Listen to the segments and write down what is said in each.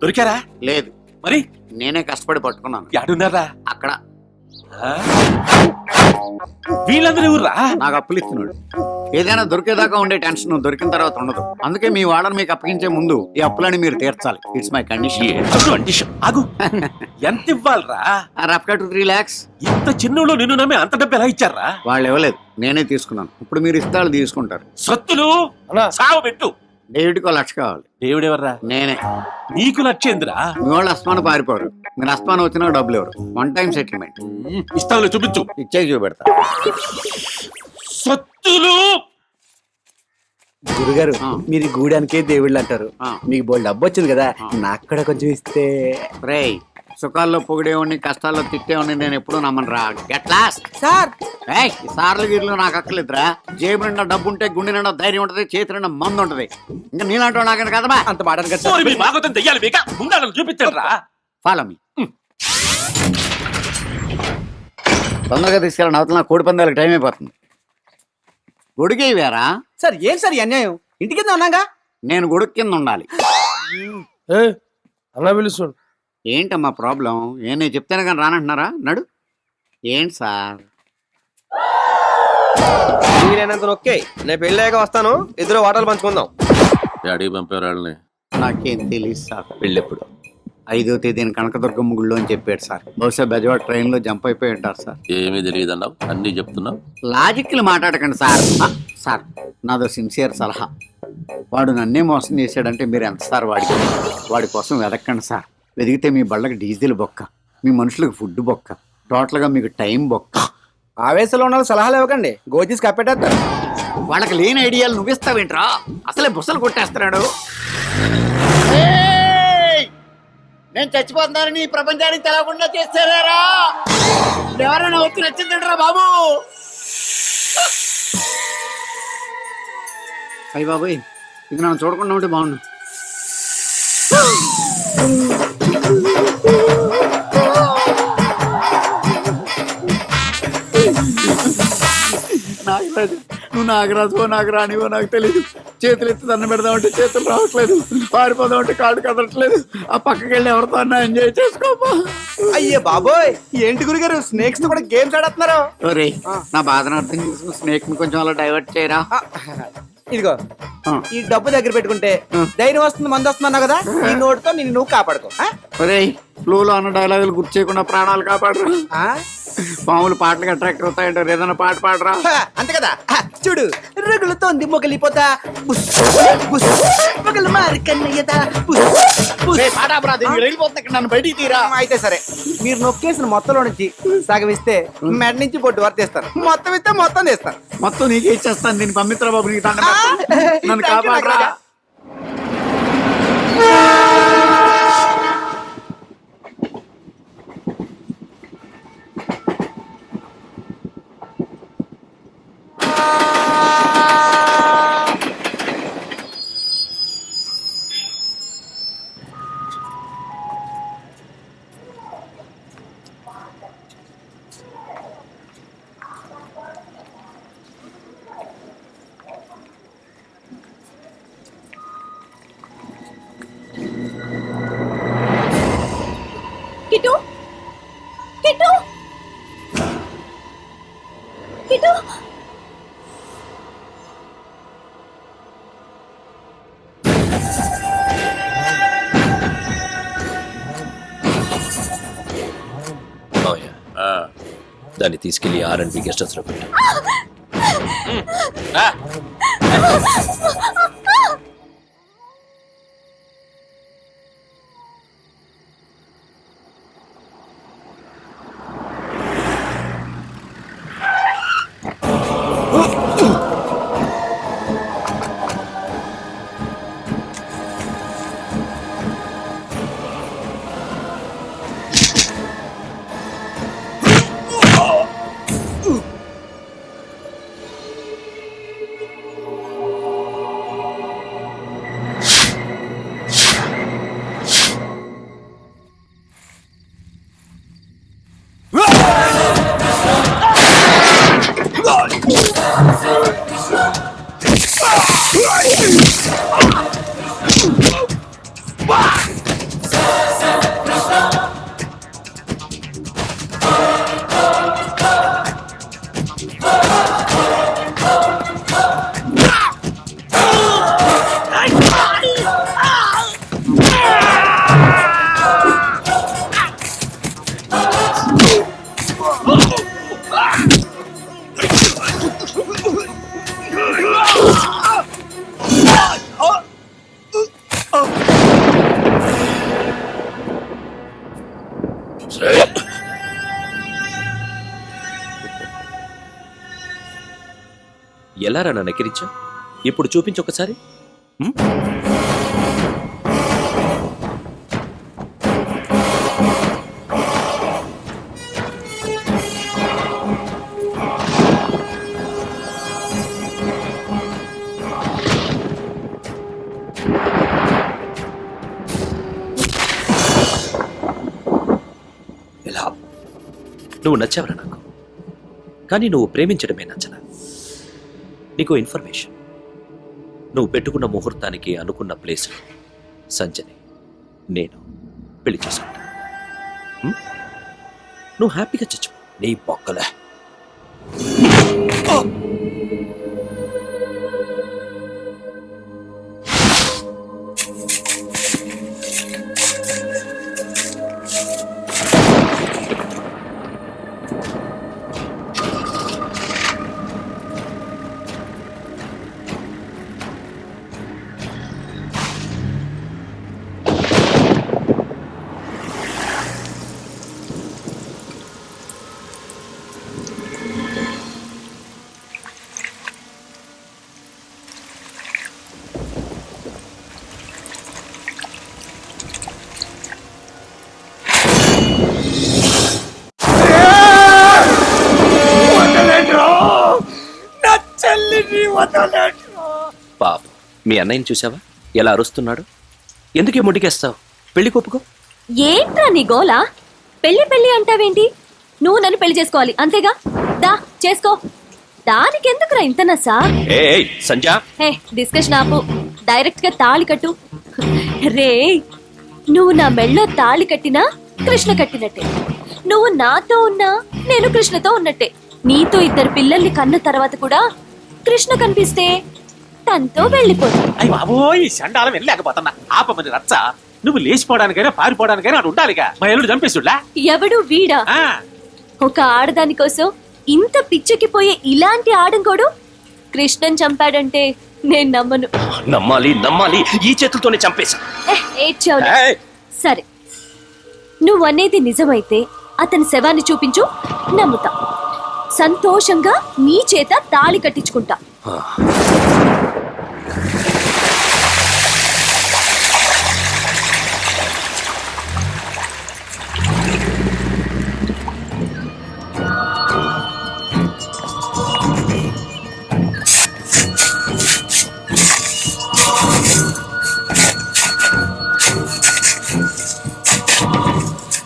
దొరికారా? లేదు. మరి నేనే కష్టపడి పట్టుకున్నాను. యాడున్నారా? అక్కడ వీళ్ళందరూ ఎవర్రా? నాకు అప్పులు ఇస్తున్నాడు. ఏదైనా దొరికేదాకా ఉండే టెన్షన్ దొరికిన తర్వాత ఉండదు. అందుకే మీ వాళ్ళని మీకు అప్పగించే ముందు ఈ అప్పులని మీరు తీర్చాలి. It's my condition. ఆగు. ఎంత ఇవ్వాలరా? Rough to 3 lakhs. ఇంత చిన్నలో నిన్ను నమ్మి అంత డబ్బు ఎలా ఇచ్చారా? వాళ్ళు ఇవ్వలేదు, నేనే తీసుకున్నాను. ఇప్పుడు మీరు ఇస్తాళ్ళు తీసుకుంటారు. సత్తులు సాగు పెట్టు. డేవిడ్కి 1 లక్ష కావాలి. దేవుడెవర్రా? నేనే. నీకు లక్షేంద్రా? మీ వాళ్ళు అస్మాను పారిపోరు. మీరు అస్మాను వచ్చినా డబ్బులు ఎవరు. 1 time సెటిల్మెంట్. ఇస్తావులే, చూపించు. ఇచ్చే చూపెడతా. సత్తులు గురుగారు, మీరు గూడానికే దేవుళ్ళు అంటారు. మీకు బోల్డ్ డబ్బు వచ్చింది కదా, నాకు కూడా కొంచెం ఇస్తే. రేయ్, సుఖాల్లో పొగిడేవాడిని, కష్టాల్లో తిట్టేవాడిని నేను ఎప్పుడూ నమ్మనురా. Get lost. సార్ సార్లు గిర్లు నాకు అక్కర్లేదురా. జేబు నిండా డబ్బు ఉంటే గుండె నిండా ధైర్యం ఉంటది, చేతి నిండా మందు ఉంటది. ఇంకా నీలాంటి నాకని కదమా అంత మాట చూపించండి. Follow me. తొందరగా తీసుకెళ్ళండి, అవతల నా కోడి పందాలకు టైం అయిపోతుంది. గొడుగు వేరా సార్? ఏం సార్ ఈ అన్యాయం? ఇంటి కింద ఉన్నాగా. నేను గొడుగు కింద ఉండాలి. అలా పిలుస్తాడు. ఏంటమ్మా ప్రాబ్లం? నేను చెప్తాను కానీ రానంటున్నారా? నడు. ఏంటి సార్? నేనంత నొక్కే, నేను పెళ్ళాక వస్తాను, ఇద్దరు వాటలు పంచుకుందాం. అడిగి పంపారు వాళ్ళని. నాకేం తెలియదు సార్. పెళ్ళెప్పుడు? 5వ తేదీన కనకదుర్గమ్మ గుళ్ళో అని చెప్పాడు సార్. బహుశా బెజవాడ ట్రైన్ లో జంప్ అయిపోయి ఉంటారు సార్. ఏమీ తెలియదు అన్నావు, అన్ని చెప్తున్నావు. లాజిక్లు మాట్లాడకండి సార్. సార్, నాదో సిన్సియర్ సలహా. వాడు నన్నే మోసం చేశాడంటే మీరు ఎంత సార్ వాడి కోసం వెతకండి సార్. వెతికితే మీ బళ్ళకి డీజిల్ బొక్క, మీ మనుషులకు ఫుడ్ బొక్క, టోటల్గా మీకు టైం బొక్క. ఆవేశంలో ఉన్న సలహాలు ఇవ్వకండి, గోజీస్ కప్పెట్టేస్తారు. వాళ్ళకి లేని ఐడియాలు నువ్విస్తావేంట్రా? అసలే బుసలు కొట్టేస్తున్నాడు. నేను చచ్చిపోతున్నానని ఈ ప్రపంచానికి తెలవకుండా చేస్తారా? ఎవరైనా వచ్చి నచ్చిందంటారా బాబు? అయ్యి బాబోయ్, ఇది నన్ను చూడకుండా ఉంటే బాగుండు. నువ్వు నాగరాజువో నాకు రానివో నాకు తెలీదు. చేతులు ఎత్తి దండం పెడదామంటే చేతులు రావట్లేదు, పారిపోదామంటే కాడు కదలట్లేదు. ఆ పక్కకి వెళ్ళి ఎవరితో అన్నా ఎంజాయ్ చేసుకోమా. అయ్యే బాబోయ్, ఏంటి గురుగారు స్నేక్స్ తో కూడా గేమ్స్ ఆడుతున్నారు? ఒరే, నా బాధను అర్థం చేసుకుని స్నేక్ ని కొంచెం అలా డైవర్ట్ చేయరా. ఇదిగో, ఈ డబ్బు దగ్గర పెట్టుకుంటే ధైర్యం వస్తుంది, మంది వస్తున్నా కదా. ఈ నోటుతో నిన్ను నువ్వు కాపాడుకో. ఒరే, ఫ్లూలో అన్న డైలాగులు గుర్తు చేయకుండా ప్రాణాలు కాపాడరు. మామూలు పాటలకు అట్రాక్ట్ అవుతాయంటారు, ఏదైనా పాట పాడరా. అంతే కదా. చూడు, రగులుతోంది మొగలిపోతా, మొగలు మారి కన్నయ్యదా. నన్ను బయటికి తీరా. అయితే సరే, మీరు నొక్కేసిన మొత్తంలో నుంచి సగం ఇస్తే మెడ నుంచి పొట్టు వరకు తీస్తాను, మొత్తం ఇస్తే మొత్తం తీస్తాను. మొత్తం నీకే ఇచ్చేస్తాను. దీన్ని పంపిస్తారా బాబు? నీకు దండం పెడతాను. నన్ను కాపాడరా. Kit, kit, kit. దాన్ని తీసుకెళ్లి R&B గెస్ట్ హౌస్ లో పెట్టు. ఎలా రా నన్ను ఎక్కిరించా? ఇప్పుడు చూపించు ఒకసారి. ఎలా? నువ్వు నచ్చావురా నాకు, కానీ నువ్వు ప్రేమించడమే నచ్చలా. నీకు ఇన్ఫర్మేషన్, నువ్వు పెట్టుకున్న ముహూర్తానికి అనుకున్న ప్లేస్లో సంజని నేను పెళ్లి చేసుకుంటా. నువ్వు హ్యాపీగా చచ్చు. నీ బొక్కలే. పాప, మీ అన్నయ్యని చూసావా ఎలా అరుస్తున్నాడు? ఎందుకే ముడికేస్తావు? పెళ్లి కొప్పుకో. ఏంట్రా నీ గోలా? పెళ్లి పెళ్లి అంటావేంటి? నువ్వు నన్ను పెళ్లి చేసుకోవాలి అంతేగా? దా చేసుకో. దానికి ఎందుకురా ఇంత నసా? ఏయ్ సంజా, హే డిస్కషన్ ఆపు. డైరెక్ట్ గా తాళి కట్టు. రే, నువ్వు నా మెళ్ళో తాళి కట్టినా కృష్ణ కట్టినట్టే. నువ్వు నాతో ఉన్నా నేను కృష్ణతో ఉన్నట్టే. నీతో ఇద్దరు పిల్లల్ని కన్న తర్వాత కూడా కృష్ణ కనిపిస్తే తనతో వెళ్ళిపోతా. అయ్యి బాబోయ్, చండాలం వెళ్ళలేకపోతున్నా. ఆపమని రచ్చ. నువ్వు లేచిపోవడానికైనా పారిపోవడానికైనా అటు ఉండాలిగా. మా ఎల్లుడు చంపేస్తుడ్లా. ఎవడు వీడా? ఒక ఆడదాని కోసం ఇంత పిచ్చెక్కిపోయే ఇలాంటి ఆడంకోడు కృష్ణన్ చంపాడంటే నేను నమ్మను. నమ్మాలి నమ్మాలి, ఈ చేతులతోనే చంపేశా. ఏడ్చావులే. సరే, నువ్వనేది నిజమైతే అతని శవాన్ని చూపించు, నమ్ముతా. సంతోషంగా నీ చేత తాళి కట్టించుకుంటా.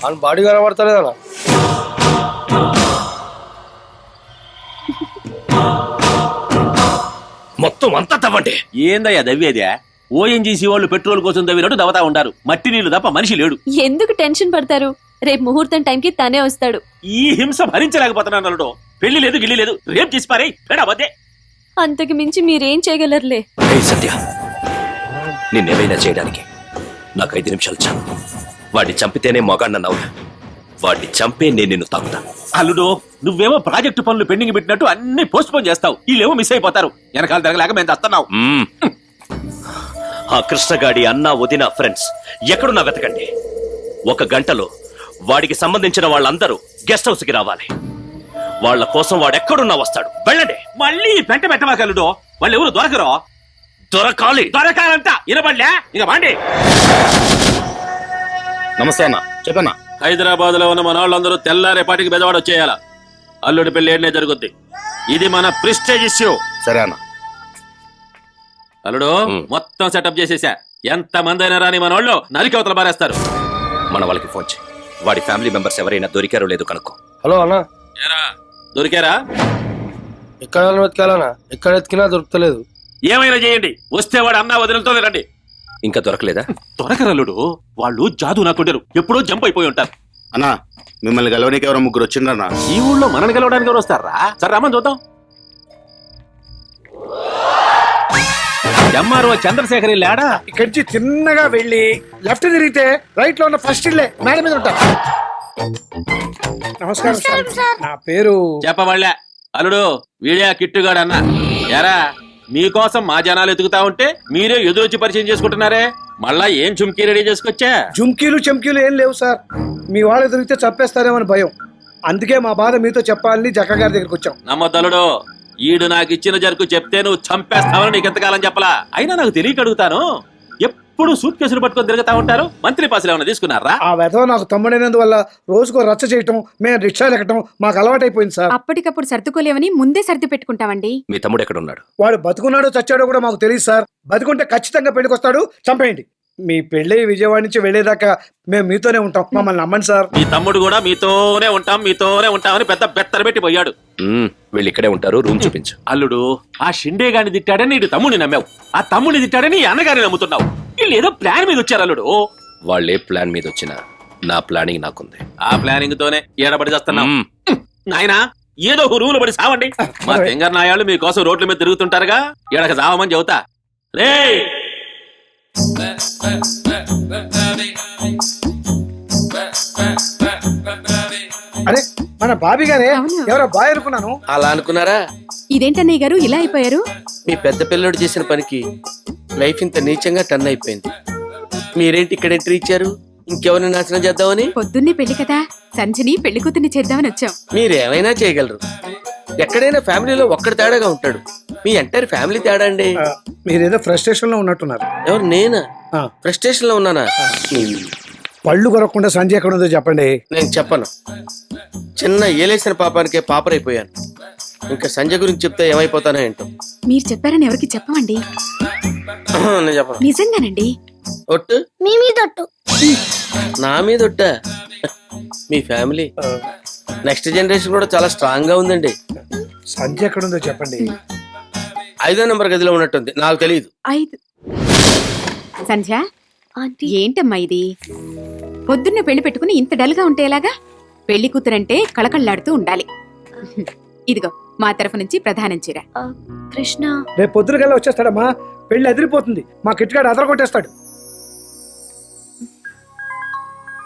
అని బాడీ కనబడతలేదన్నా. మొత్తం అంతా తవ్వండి. ఏందయ్యా దవ్వేదే? ఓఎన్జీసీ వాళ్ళు పెట్రోల్ కోసం దవ్వినట్టు దవతా ఉంటారు. మట్టి నీళ్లు తప్ప మనిషి లేడు. ఎందుకు టెన్షన్ పడతారు? రేపు ముహూర్తం టైంకి తనే వస్తాడు. ఈ హింస భరించలేకపోతున్నాను అల్లుడు. పెళ్లి లేదు గిల్లి లేదు, రేపు చేసి పారే పెడవద్దే. అంతకు మించి మీరేం చేయగలరులే. ఏయ్ సత్య, నిన్నేమైనా చేయడానికి నాకు 5 నిమిషాలు చాలు. వాడిని చంపితేనే మొగాడినన్నావు, వాడిని చంపే నేను నిన్ను తాకుతా. అల్లుడు, నువ్వేమో ప్రాజెక్టు పనులు పెండింగ్ పెట్టినట్టు అన్ని పోస్ట్ పోన్ చేస్తావు. వీళ్ళేమో మిస్ అయిపోతారు. వెనకాల తిరగలేక మేము తెస్తున్నావు. ఆ కృష్ణగాడి అన్న వదిన ఫ్రెండ్స్ ఎక్కడున్నా వెతకండి. 1 గంటలో వాడికి సంబంధించిన వాళ్ళందరూ గెస్ట్ హౌస్ కి రావాలి. వాళ్ళ కోసం వాడెక్కడున్నా వస్తాడు. వెళ్ళండి. మళ్ళీ పెంట పెట్టమాకల్లుడు. వాళ్ళు ఎవరు దొరకరు. దొరకాలి. దొరకాలంట వినబడలే. ఇక బాండి. నమస్తే అన్న, చెప్పన్నా. హైదరాబాద్ లో ఉన్న మన వాళ్ళందరూ తెల్లారేపాటికి బెదవాడ వచ్చేయాల. అల్లుడి పెళ్లి ఏడనే జరుగుద్ది. ఇది మన ప్రిస్టేజ్ ఇష్యూ. సరే అన్న. అల్లుడు మొత్తం సెటప్ చేసేసా. ఎంత మంది అయినా రాని మన వాళ్ళు నరికవతల బారేస్తారు. మన వాళ్ళకి ఫోన్ చేయి. వాడి ఫ్యామిలీ మెంబర్స్ ఎవరైనా దొరికారో లేదో కనుక్కో. హలో అన్నా, దొరికారా? ఎక్కడ వెతకాలన్నా? ఎక్కడ వెతికినా దొరుకుతలేదు. ఏమైనా చేయండి, వస్తే వాడు అన్న వదినలతో రండి. ఇంకా దొరకలేదా? దొరకరల్లుడు. వాళ్ళు జాదు నాకుంటారు. ఎప్పుడో జంప్ అయిపోయి ఉంటారు. అన్నా, మిమ్మల్ని గెలవనికి ఎవరో 3 వచ్చిండ్రన్నా. ఈ ఊళ్ళో మనల్ని గెలవడానికి ఎవరు వస్తారా? సరే రమ్మని చూద్దాం. ఎంఆర్ఓ చంద్రశేఖర్ లేడా? ఇక్కడి నుంచి తిన్నగా వెళ్ళి లెఫ్ట్ తిరిగితే రైట్ లో ఉన్న ఫస్ట్ ఇల్లే మేడ మీద ఉంటా. నమస్కారం సార్, నా పేరు చెప్పవాళ్ళ. అల్లుడు వీడియా కిట్టుగాడు అన్న. ఎరా, మీకోసం మా జనాలు ఎదుగుతా ఉంటే మీరే ఎదురొచ్చి పరిచయం చేసుకుంటున్నారే. మళ్ళా ఏం చుమ్కీ రెడీ చేసుకొచ్చా? జుమ్కీలు చెమ్కీలు ఏం లేవు సార్. మీ వాళ్ళు దొరికితే చంపేస్తారేమని భయం. అందుకే మా బాధ మీతో చెప్పాలని జక్క గారి దగ్గరికి వచ్చాం. నమ్మొద్దలుడు, ఈడు నాకు ఇచ్చిన జరుకు చెప్తే నువ్వు చంపేస్తావని నీకు ఎంతకాలం చెప్పలా? అయినా నాకు తెలియక అడుగుతాను, ఎప్పుడు సూట్ కేసులు పట్టుకొని తిరుగుతా ఉంటారు, మంత్రి పాసులు ఏమైనా తీసుకున్నారా? ఆ వెధవ నాకు తమ్ముడైనందువల్ల రోజుకో రచ్చ చేయటం, మేము రిక్షాలు ఎక్కటం మాకు అలవాటైపోయింది సార్. అప్పటికప్పుడు సర్దుకోలేవని ముందే సర్ది పెట్టుకుంటామండి. మీ తమ్ముడు ఎక్కడ ఉన్నాడు? వాడు బతుకున్నాడో చచ్చాడో కూడా మాకు తెలియదు సార్. బతుకుంటే ఖచ్చితంగా పెళ్లికొస్తాడు, చంపేయండి. మీ పెళ్లి విజయవాడ నుంచి వెళ్లేదాకా మేము మీతోనే ఉంటాం, మమ్మల్ని నమ్మండి సార్. మీ తమ్ముడు కూడా మీతోనే ఉంటామని పెద్ద బెత్తర పెట్టి పోయాడు. వీళ్ళు ఇక్కడే ఉంటారు, రూమ్ చూపించు. అల్లుడు, ఆ షిండే గాని తిట్టాడని ఇటు తమ్ముడిని నమ్మావు, ఆ తమ్ముడిని తిట్టాడని ఈ అన్నగారిని నమ్ముతున్నావు. వీళ్ళు ఏదో ప్లాన్ మీద వచ్చారు అల్లుడు. వాళ్ళే ప్లాన్ మీద వచ్చినా నా ప్లానింగ్ నాకుంది. ఆ ప్లానింగ్ తోనే ఏడబడి చేస్తున్నాం. నాయనా, ఏదో ఒక రూలు పడి సావండి. మా తెంగర్ నాయాళ్ళు మీకోసం రోడ్ల మీద తిరుగుతుంటారుగా, ఎడక సావమని చెబుతా. రే అరే మన బాబీ గారే, అవును. ఎవరో బాయ్ అనుకున్నాను. అలా అనుకున్నారా? ఇదేంటన్నయ్య గారు ఇలా అయిపోయారు? మీ పెద్ద పిల్లడు చేసిన పనికి లైఫ్ ఇంత నీచంగా టర్న్ అయిపోయింది. మీరేంటి ఇక్కడ ఎంట్రీ ఇచ్చారు? ఇంకెవరిని నాశనం చేద్దామని? పొద్దున్నే పెళ్లి కదా, సంజని పెళ్లి కూతుర్ని చేద్దామని వచ్చాం. మీరేమైనా చేయగలరు. ఎక్కడైనా ఫ్యామిలీలో ఒక్కడి తేడాగా ఉంటాడు. మీ ఎంటైర్ ఫ్యామిలీ తేడా అండి. మీరేదో ఫ్రస్ట్రేషన్ లో ఉన్నట్టున్నారు. ఎవరు? నేనా? ఆ. ఫ్రస్ట్రేషన్ లో ఉన్నానా? పళ్ళు కొరకుండా సంజయ్ ఎక్కడ ఉందో చెప్పండి. నేను చెప్పను. చిన్న ఏలేసిన పాపానికే పాపరైపోయాను. ఇంకా సంజయ్ గురించి చెప్తే ఏమైపోతానో ఏంటో. మీరు చెప్పారని ఎవరికి చెప్పమండి. నేను చెప్పను. నిజంగానండి. ఒట్టు? మీ మీదొట్టు. నా మీద ఒట్టా? మీ ఫ్యామిలీ నెక్స్ట్ జనరేషన్ కూడా చాలా స్ట్రాంగ్ గా ఉందండి. సంజయ్ ఎక్కడ ఉందో చెప్పండి. 5వ నెంబర్ గదిలో ఉన్నట్టుంది, నాకు తెలియదు. 5. సంధ్య, ఆంటీ, ఏంటమ్మా ఇది? పొద్దున్నే పెళ్లి పెట్టుకుని ఇంత డల్ గా ఉంటే ఎలాగా? పెళ్లి కూతురంటే కళకళ్ళాడుతూ ఉండాలి. ఇదిగో మా తరఫు నుంచి ప్రధానం చీర. కృష్ణ రేపు పొద్దున కల్లా వచ్చేస్తాడమ్మా. పెళ్లి అదిరిపోతుంది. మా కిట్గాడు అదర కొట్టేస్తాడు.